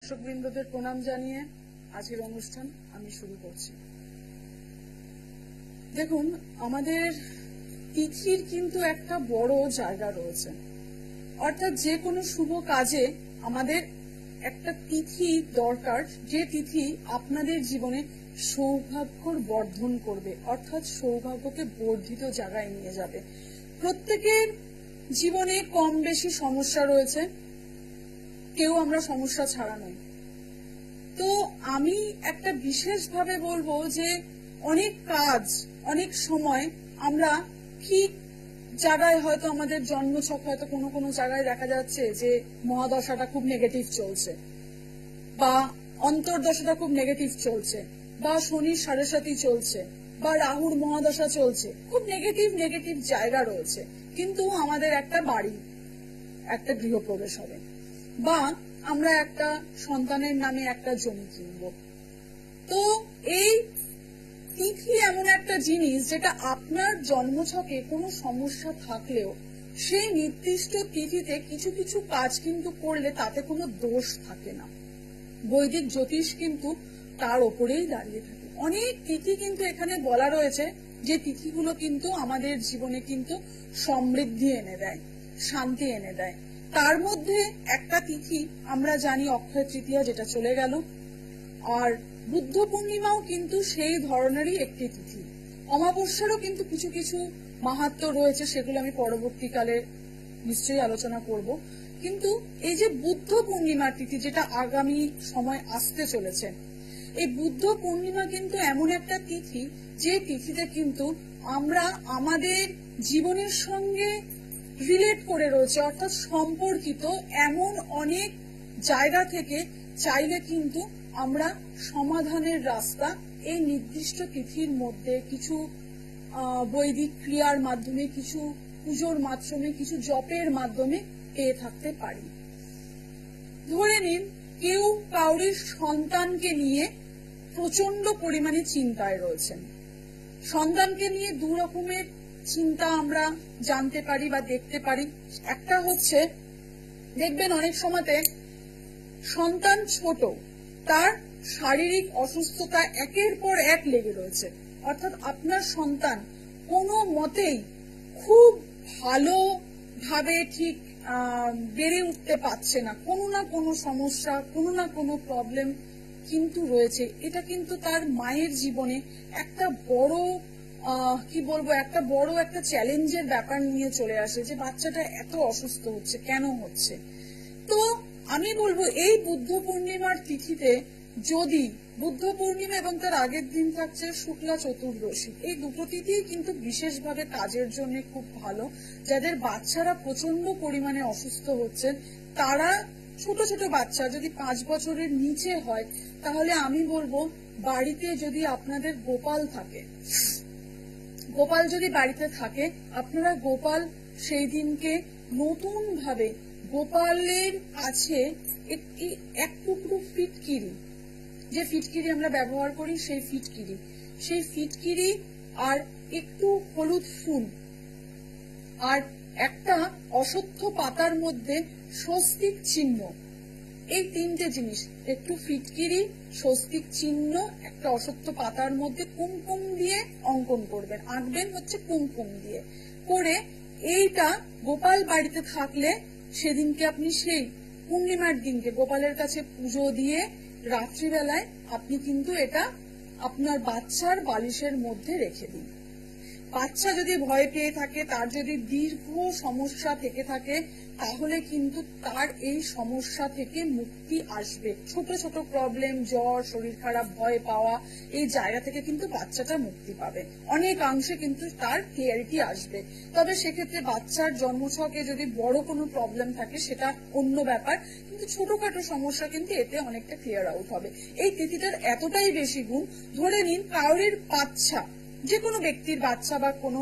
দর্শকবৃন্দদের প্রণাম জানিয়ে আজকের অনুষ্ঠান আমি শুরু করছি। দেখুন, আমাদের তিথির কিন্তু একটা বড় জায়গা রয়েছে। অর্থাৎ যে কোনো শুভ কাজে আমাদের একটা তিথি দরকার, যে তিথি আপনাদের জীবনে সৌভাগ্যর বর্ধন করবে, অর্থাৎ সৌভাগ্যকে বর্ধিত জায়গায় নিয়ে যাবে। প্রত্যেকের জীবনে কম বেশি সমস্যা রয়েছে, কেউ আমরা সমস্যা ছাড়া নই। তো আমি একটা বিশেষভাবে বলবো যে অনেক কাজ, অনেক সময় আমরা ঠিক জায়গায় হয়তো আমাদের জন্মছক হয়তো কোনো কোনো জায়গায় দেখা যাচ্ছে যে মহাদশাটা খুব নেগেটিভ চলছে, বা অন্তর্দশাটা খুব নেগেটিভ চলছে, বা শনির 7.5 চলছে, বা রাহুর মহাদশা চলছে, খুব নেগেটিভ জায়গা রয়েছে। কিন্তু আমাদের একটা বাড়ি, একটা গৃহপ্রবেশ হবে, বা আমরা একটা সন্তানের নামে একটা জমি কিনব। তো এই তিথি এমন একটা জিনিস যেটা আপনার জন্মছকে কোনো সমস্যা থাকলেও সেই নির্দিষ্ট তিথিতে কিছু কিছু কাজ কিন্তু করলে তাতে কোনো দোষ থাকে না। বৈদিক জ্যোতিষ কিন্তু তার ওপরেই দাঁড়িয়ে থাকে। অনেক তিথি কিন্তু এখানে বলা রয়েছে, যে তিথিগুলো কিন্তু আমাদের জীবনে কিন্তু সমৃদ্ধি এনে দেয়, শান্তি এনে দেয়। তার মধ্যে একটা তিথি আমরা জানি অক্ষয় তৃতীয়া, যেটা চলে গেল। আর বুদ্ধ পূর্ণিমাও কিন্তু সেই ধরনেরই একটি তিথি। অমাবস্যারও কিন্তু কিছু কিছু মাহাত্ম্য রয়েছে, সেগুলো আমি পরবর্তীকালে নিশ্চয়ই আলোচনা করব। কিন্তু এই যে বুদ্ধ পূর্ণিমার তিথি, যেটা আগামী সময় আসতে চলেছে, এই বুদ্ধ পূর্ণিমা কিন্তু এমন একটা তিথি যে তিথিতে কিন্তু আমরা আমাদের জীবনের সঙ্গে রিলেট করে রয়েছে, অর্থাৎ সম্পর্কিত এমন অনেক জায়গা থেকে চাইলে কিন্তু আমরা সমাধানের রাস্তা এই নির্দিষ্ট তিথির মধ্যে কিছু বৈদিক ক্রিয়ার মাধ্যমে, কিছু পুজোর মাধ্যমে, কিছু জপের মাধ্যমে পেয়ে থাকতে পারি। ধরে নিন, কেউ কাউরির সন্তানকে নিয়ে প্রচন্ড পরিমাণে চিন্তায় রয়েছেন। সন্তানকে নিয়ে দু রকমের চিন্তা আমরা জানতে পারি বা দেখতে পারি। একটা হচ্ছে, দেখবেন অনেক সময়তে সন্তান ছোট, তার শারীরিক অসুস্থতা একের পর এক লেগে রয়েছে। অর্থাৎ আপনার সন্তান কোনো মতেই খুব ভালোভাবে ঠিক বেড়ে উঠতে পারছে না, কোনো না কোনো সমস্যা, কোনো না কোনো প্রবলেম কিন্তু রয়েছে। এটা কিন্তু তার মায়ের জীবনে একটা বড় একটা চ্যালেঞ্জের ব্যাপার নিয়ে চলে আসে, যে বাচ্চাটা এত অসুস্থ হচ্ছে, কেন হচ্ছে। তো আমি বলবো, এই বুদ্ধ পূর্ণিমার তিথিতে, যদি বুদ্ধ পূর্ণিমা এবং তার আগের দিন থাকছে শুক্লা চতুর্দশী, এই দুটো তিথি কিন্তু বিশেষভাবে কাজের জন্য খুব ভালো। যাদের বাচ্চারা প্রচন্ড পরিমাণে অসুস্থ হচ্ছেন, তারা ছোট ছোট বাচ্চা যদি 5 বছরের নিচে হয়, তাহলে আমি বলবো বাড়িতে যদি আপনাদের গোপাল থাকে, গোপাল যদি বাড়িতে থাকে, আপনারা গোপাল সেই দিনকে নতুন ভাবে গোপালের কাছে এক টুকরো ফিটকিরি, যে ফিটকিরি আমরা ব্যবহার করি, সেই ফিটকিরি আর একটু হলুদ ফুল আর একটা অশ্বত্থ পাতার মধ্যে স্বস্তিক চিহ্ন, এই 3টে জিনিস, একটু ফিটকিরি, স্বস্তিক চিহ্ন, একটা অশ্বত্থ পাতার মধ্যে কুমকুম দিয়ে অঙ্কন করবেন, আঁকবেন হচ্ছে কুমকুম দিয়ে করে। এইটা গোপাল বাড়িতে থাকলে সেদিনকে আপনি সেই পূর্ণিমার দিনকে গোপালের কাছে পুজো দিয়ে রাত্রিবেলায় আপনি কিন্তু এটা আপনার বাচ্চার বালিশের মধ্যে রেখে দিন। বাচ্চা যদি ভয় পেয়ে থাকে, তার যদি দীর্ঘ সমস্যা থেকে থাকে, তাহলে কিন্তু তার এই সমস্যা থেকে মুক্তি আসবে। ছোট ছোট প্রবলেম, জ্বর, শরীর খারাপ, ভয় পাওয়া, এই জায়গা থেকে কিন্তু বাচ্চাটা মুক্তি পাবে, অনেকাংশে কিন্তু তার ক্লিয়ারিটি আসবে। তবে সেক্ষেত্রে বাচ্চার জন্মছকে যদি বড় কোনো প্রবলেম থাকে, সেটা অন্য ব্যাপার, কিন্তু ছোটখাটো সমস্যা কিন্তু এতে অনেকটা ক্লিয়ার আউট হবে। এই তিথিটার এতটাই বেশি গুণ। ধরে নিন, কাউরির বাচ্চা, যে কোনো ব্যক্তির বাচ্চা বা কোনো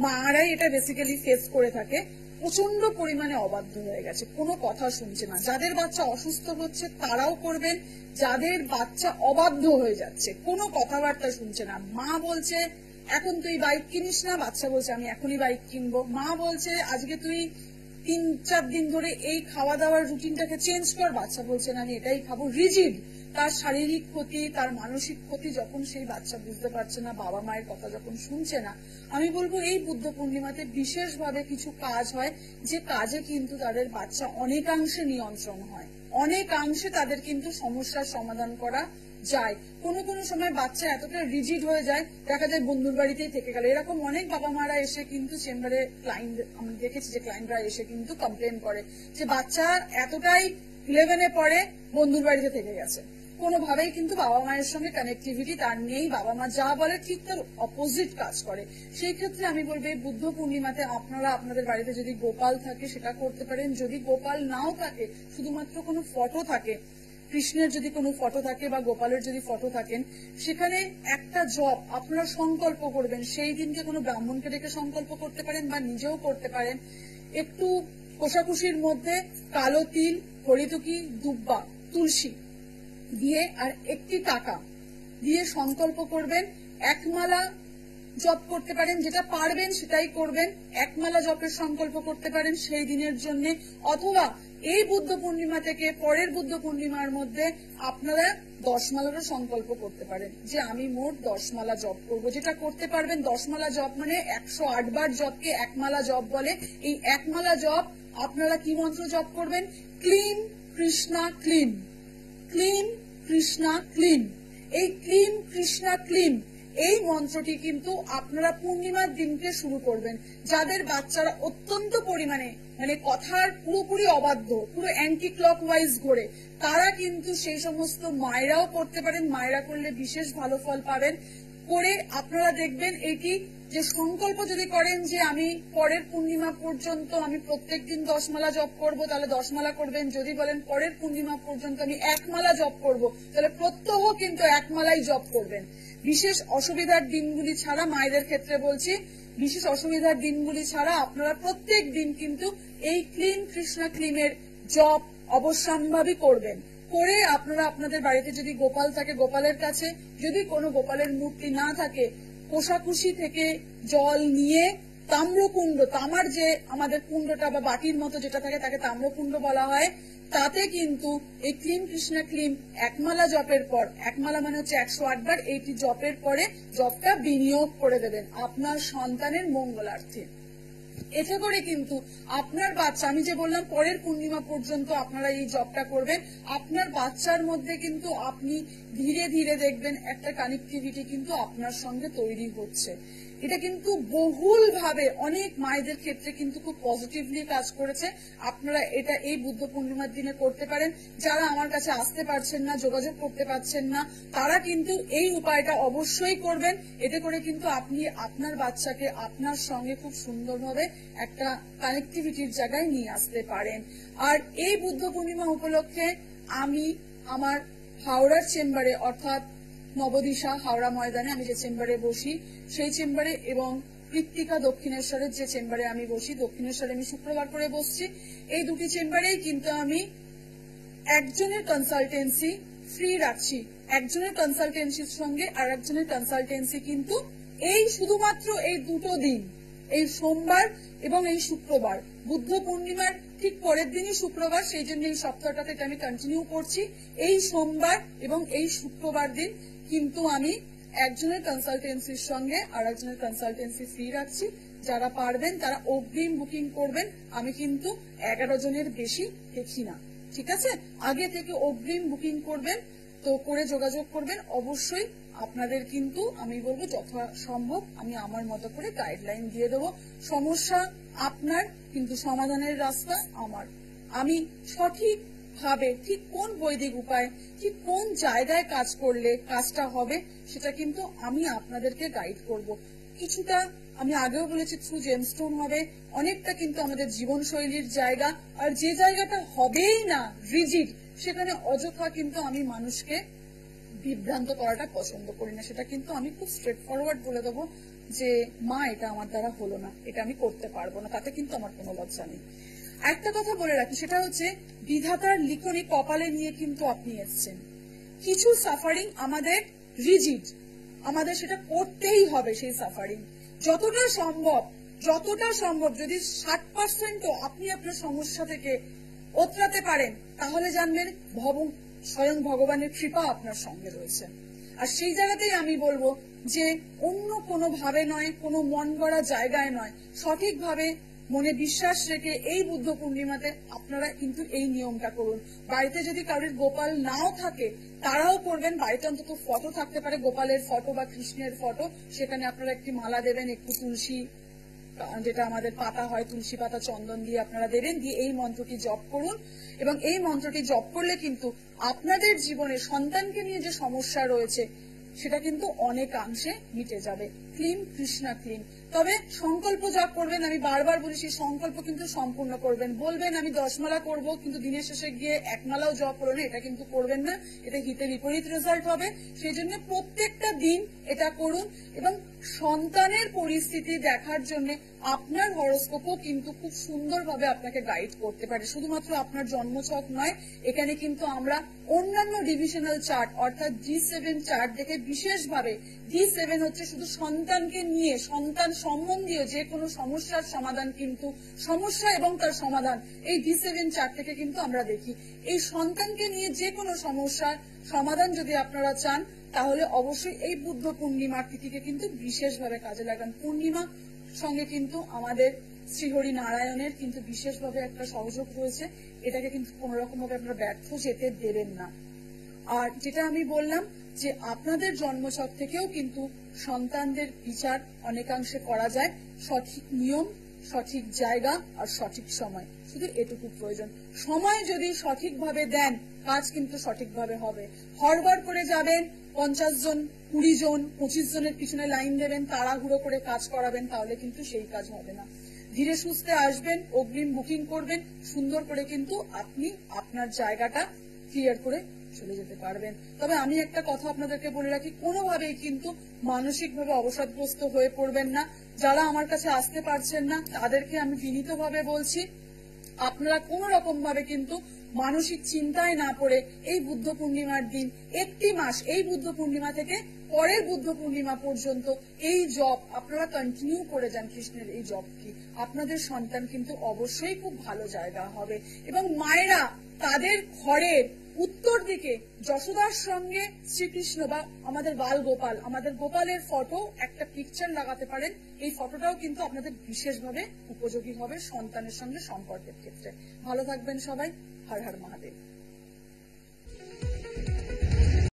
মারাই এটা বেসিক্যালি ফেস করে থাকে, প্রচন্ড পরিমাণে অবাধ্য হয়ে গেছে, কোনো কথা শুনছে না। যাদের বাচ্চা অসুস্থ হচ্ছে তারাও করবেন, যাদের বাচ্চা অবাধ্য হয়ে যাচ্ছে, কোনো কথাবার্তা শুনছে না, মা বলছে এখন তুই বাইক কিনিস না, বাচ্চা বলছে আমি এখনই বাইক কিনবো, মা বলছে আজকে তুই 3-4 দিন ধরে এই খাওয়া দাওয়ার রুটিনটাকে চেঞ্জ কর, বাচ্চা বলছে না আমি এটাই খাবো, রিজিড। তার শারীরিক ক্ষতি, তার মানসিক ক্ষতি যখন সেই বাচ্চা বুঝতে পারছে না, বাবা মায়ের কথা যখন শুনছে না, আমি বলবো এই বুদ্ধ পূর্ণিমাতে বিশেষভাবে কিছু কাজ হয়, যে কাজে কিন্তু তাদের বাচ্চা অনেকাংশে নিয়ন্ত্রণ হয়, অনেকাংশে তাদের কিন্তু সমস্যার সমাধান করা যায়। কোনো কোনো সময় বাচ্চা এতটা রিজিড হয়ে যায়, দেখা যায় বন্ধুর বাড়িতেই থেকে গেল। এরকম অনেক বাবা মারা এসে কিন্তু চেম্বারে ক্লায়েন্ট, আমি দেখেছি যে ক্লায়েন্টরা এসে কিন্তু কমপ্লেন করে যে বাচ্চা এতটাই 11-এ পড়ে, বন্ধুর বাড়িতে থেকে গেছে। কোনোভাবেই কিন্তু বাবা মায়ের সঙ্গে কানেক্টিভিটি তার নেই, বাবা মা যা বলে ঠিক তার অপোজিট কাজ করে। সেই ক্ষেত্রে আমি বলবো এই বুদ্ধ পূর্ণিমাতে আপনারা আপনাদের বাড়িতে যদি গোপাল থাকে সেটা করতে পারেন, যদি গোপাল নাও থাকে, শুধুমাত্র কোনো ফটো থাকে, কৃষ্ণের যদি কোনো ফটো থাকে বা গোপালের যদি ফটো থাকেন, সেখানে একটা জপ আপনারা সংকল্প করবেন। সেই দিনকে কোনো ব্রাহ্মণকে ডেকে সংকল্প করতে পারেন বা নিজেও করতে পারেন। একটু কোষাকুষির মধ্যে কালো তিল, হরিতকি, দুব্বা, তুলসী দিয়ে আর একটি টাকা দিয়ে সংকল্প করবেন। একমালা জপ করতে পারেন, যেটা পারবেন সেটাই করবেন। একমালা জপের সংকল্প করতে পারেন সেই দিনের জন্য, অথবা এই বুদ্ধ পূর্ণিমা থেকে পরের বুদ্ধ পূর্ণিমার মধ্যে আপনারা 10 মালারও সংকল্প করতে পারেন, যে আমি মোট 10 মালা জপ করব। যেটা করতে পারবেন, 10 মালা জপ মানে 108 বার জপকে একমালা জপ বলে। এই একমালা জপ আপনারা কি মন্ত্র জপ করবেন? Claim Krishna claim, claim Krishna claim. এই ক্লিম কৃষ্ণা ক্লিম এই মন্ত্রটি কিন্তু আপনারা পূর্ণিমার দিনকে শুরু করবেন। যাদের বাচ্চারা অত্যন্ত পরিমাণে মানে কথার পুরোপুরি অবাধ্য, পুরো অ্যান্টি ক্লকওয়াইজ ঘোরে, তারা কিন্তু সেই সমস্ত মায়েরাও করতে পারেন। মায়েরা করলে বিশেষ ভালো ফল পাবেন। করে আপনারা দেখবেন এটি যে সংকল্প যদি করেন যে আমি পরের পূর্ণিমা পর্যন্ত আমি প্রত্যেকদিন 10 মালা জপ করব, তাহলে 10 মালা করবেন। যদি বলেন পরের পূর্ণিমা পর্যন্ত আমি 1 মালা জপ করব, তাহলে প্রত্যহ কিন্তু 1 মালাই জপ করবেন। বিশেষ অসুবিধার দিনগুলি ছাড়া, মায়েদের ক্ষেত্রে বলছি, বিশেষ অসুবিধার দিনগুলি ছাড়া আপনারা প্রত্যেক দিন কিন্তু এই ক্লিম কৃষ্ণা ক্লিমের জপ অবশ্যম্ভাবী করবেন। করে আপনারা আপনাদের বাড়িতে যদি গোপাল থাকে গোপালের কাছে, যদি কোনো গোপালের মূর্তি না থাকে, কোষাকুষি থেকে জল নিয়ে তাম্রকুণ্ড, তামার যে আমাদের কুণ্ডটা বা বাটির মতো যেটা থাকে তাকে তাম্রকুণ্ড বলা হয়, তাতে কিন্তু এই ক্লিম কৃষ্ণা ক্লিম একমালা জপের পর, একমালা মানে হচ্ছে 108 বার, এইটি জপের পরে জপটা বিনিয়োগ করে দেবেন আপনার সন্তানের মঙ্গলার্থে। এতে করে কিন্তু আপনার বাচ্চা, আমি যে বললাম পরের পূর্ণিমা পর্যন্ত আপনারা এই জবটা করবেন, আপনার বাচ্চার মধ্যে কিন্তু আপনি ধীরে ধীরে দেখবেন একটা কানেক্টিভিটি কিন্তু আপনার সঙ্গে তৈরি হচ্ছে। এটা কিন্তু বহুল ভাবে অনেক মায়েদের ক্ষেত্রে কিন্তু খুব পজিটিভলি কাজ করেছে। আপনারা এটা এই বুদ্ধ পূর্ণিমার দিনে করতে পারেন। যারা আমার কাছে আসতে পারছেন না, যোগাযোগ করতে পারছেন না, তারা কিন্তু এই উপায়টা অবশ্যই করবেন। এতে করে কিন্তু আপনি আপনার বাচ্চাকে আপনার সঙ্গে খুব সুন্দরভাবে একটা কানেক্টিভিটির জায়গায় নিয়ে আসতে পারেন। আর এই বুদ্ধ পূর্ণিমা উপলক্ষে আমি আমার হাওড়ার চেম্বারে, অর্থাৎ নবদিশা হাওড়া ময়দানে আমি যে চেম্বারে বসি সেই চেম্বারে, এবং কৃত্তিকা দক্ষিণেশ্বরের যে চেম্বারে আমি বসি, দক্ষিণেশ্বরে আমি শুক্রবার করে বসছি, এই দুটি চেম্বারেই কিন্তু আমি একজনের কনসালটেন্সি ফ্রি রাখছি। একজনের কনসালটেন্সির সঙ্গে আর একজনের কনসালটেন্সি কিন্তু এই শুধুমাত্র এই দুটো দিন, এই সোমবার এবং এই শুক্রবার, বুদ্ধ পূর্ণিমার ঠিক পরের দিনই শুক্রবার, সেই জন্য এই সপ্তাহটাতে আমি কন্টিনিউ করছি। এই সোমবার এবং এই শুক্রবার দিন কিন্তু আমি একজনের কনসালটেন্সির সঙ্গে আর একজনের কনসালটেন্সি ফ্রি রাখছি। যারা পারবেন তারা অগ্রিম বুকিং করবেন। আমি কিন্তু 11 জনের বেশি দেখি না, ঠিক আছে? আগে থেকে অগ্রিম বুকিং করবেন, তো করে যোগাযোগ করবেন। অবশ্যই আপনাদের কিন্তু আমি বলবো যথাসম্ভব আমি আমার মতো করে গাইডলাইন দিয়ে দেবো। সমস্যা আপনার, কিন্তু সমাধানের রাস্তা আমার। আমি সঠিক ভাবে ঠিক কোন বৈদিক উপায়, ঠিক কোন জায়গায় কাজ করলে কাজটা হবে, সেটা কিন্তু আমি আপনাদেরকে গাইড করব। কিছুটা আমি আগেও বলেছি থ্রু জেমস্টোন হবে, অনেকটা কিন্তু আমাদের জীবনশৈলীর জায়গা। আর যে জায়গাটা হবেই না রিজিড, সেখানে অযথা কিন্তু আমি মানুষকে বিভ্রান্ত করাটা পছন্দ করি না। সেটা কিন্তু আমি খুব স্ট্রেট ফরওয়ার্ড বলে দেবো যে মা এটা আমার দ্বারা হলো না, এটা আমি করতে পারবো না, তাতে কিন্তু আমার কোনো লজ্জা নেই। একটা কথা বলে রাখি, সেটা হচ্ছে বিধাতার লিখনি কপালে নিয়ে কিন্তু আপনি এসছেন। কিছু সাফারিং আমাদের রিজিড, আমাদের সেটা করতেই হবে। সেই সাফারিং যতটা সম্ভব যতটা সম্ভব যদি 60%ও আপনি আপনার সমস্যা থেকে ওতরাতে পারেন, তাহলে জানবেন স্বয়ং ভগবানের কৃপা আপনার সঙ্গে রয়েছে। আর সেই জায়গাতেই আমি বলবো যে অন্য কোনো ভাবে নয়, কোনো মন গড়া জায়গায় নয়, সঠিকভাবে মনে বিশ্বাস রেখে এই বুদ্ধ পূর্ণিমাতে আপনারা কিন্তু এই নিয়মটা করুন। বাড়িতে যদি কারোর গোপাল নাও থাকে তারাও করবেন, বাড়িতে অন্তত ফটো থাকতে পারে, গোপালের ফটো বা কৃষ্ণের ফটো, সেখানে আপনারা একটি মালা দেবেন, একটু তুলসী, যেটা আমাদের পাতা হয়, তুলসী পাতা চন্দন দিয়ে আপনারা দেবেন, দিয়ে এই মন্ত্রটি জপ করুন। এবং এই মন্ত্রটি জপ করলে কিন্তু আপনাদের জীবনে সন্তানকে নিয়ে যে সমস্যা রয়েছে সেটা কিন্তু অনেকাংশে মিটে যাবে। Claim Krishna claim. তবে সংকল্প যা করবেন, আমি বারবার বলি, সেই সংকল্প কিন্তু সম্পূর্ণ করবেন। বলবেন আমি 10 মালা করব, কিন্তু দিনের শেষে গিয়ে 1 মালাও জপ করো না, এটা কিন্তু করবেন না, এটা হিতে বিপরীত রেজাল্ট হবে। সেই জন্য প্রত্যেকটা দিন এটা করুন। এবং সন্তানের পরিস্থিতি দেখার জন্য আপনার হরোস্কোপও কিন্তু খুব সুন্দরভাবে আপনাকে গাইড করতে পারে। শুধুমাত্র আপনার জন্মছক নয়, এখানে কিন্তু আমরা অন্যান্য ডিভিশনাল চার্ট অর্থাৎ D7 চার্ট দেখে বিশেষভাবে, D7 হচ্ছে শুধু সন্তানকে নিয়ে, সন্তান সম্বন্ধীয় যে কোনো সমস্যার সমাধান, কিন্তু সমস্যা এবং তার সমাধান এই D7 চার্ট থেকে কিন্তু আমরা দেখি। এই সন্তানকে নিয়ে যে কোনো সমস্যার সমাধান যদি আপনারা চান, তাহলে অবশ্যই এই বুদ্ধ পূর্ণিমার তিথিকে কিন্তু বিশেষভাবে কাজে লাগান। পূর্ণিমা সঙ্গে কিন্তু আমাদের শ্রীহরি নারায়ণের কিন্তু বিশেষভাবে একটা সহযোগ রয়েছে, এটাকে কিন্তু কোন রকম ভাবে আপনারা ব্যর্থ যেতে দেবেন না। আর যেটা আমি বললাম যে আপনাদের জন্মছক থেকেও কিন্তু সন্তানদের বিচার অনেকাংশে করা যায়, সঠিক নিয়ম, সঠিক জায়গা আর সঠিক সময়, শুধু এটুকু প্রয়োজন। সময় যদি সঠিকভাবে দেন, কাজ কিন্তু সঠিকভাবে হবে। হড়বড় করে যাবেন, 50 জন, 20 জন, 25 জনের পিছনে লাইন দেবেন, তাড়াহুড়ো করে কাজ করাবেন, তাহলে কিন্তু সেই কাজ হবে না। ধীরে সুস্থে আসবেন, অগ্রিম বুকিং করবেন, সুন্দর করে কিন্তু আপনি আপনার জায়গাটা ক্লিয়ার করে চলে যেতে পারবেন। তবে আমি একটা কথা আপনাদেরকে বলে রাখি, কোনোভাবেই কিন্তু মানসিকভাবে অবসাদগ্রস্ত হয়ে পড়বেন না। যারা আমার কাছে আসতে পারছেন না তাদেরকে আমি বিনীতভাবে বলছি, আপনারা কোন রকম ভাবে কিন্তু মানসিক চিন্তায় না পড়ে এই বুদ্ধ পূর্ণিমার দিন একটি মাস, এই বুদ্ধ পূর্ণিমা থেকে পরের বুদ্ধ পূর্ণিমা পর্যন্ত এই জপ আপনারা কন্টিনিউ করে যান। কৃষ্ণের এই জপটি আপনাদের সন্তান কিন্তু অবশ্যই খুব ভালো জায়গা হবে। এবং মায়েরা তাদের ঘরের উত্তর দিকে যশোদার সঙ্গে শ্রীকৃষ্ণ বা আমাদের বাল গোপাল, আমাদের গোপালের ফটো একটা পিকচার লাগাতে পারেন। এই ফটোটাও কিন্তু আপনাদের বিশেষভাবে উপযোগী হবে সন্তানের সঙ্গে সম্পর্কের ক্ষেত্রে। ভালো থাকবেন সবাই। হর হর মহাদেব।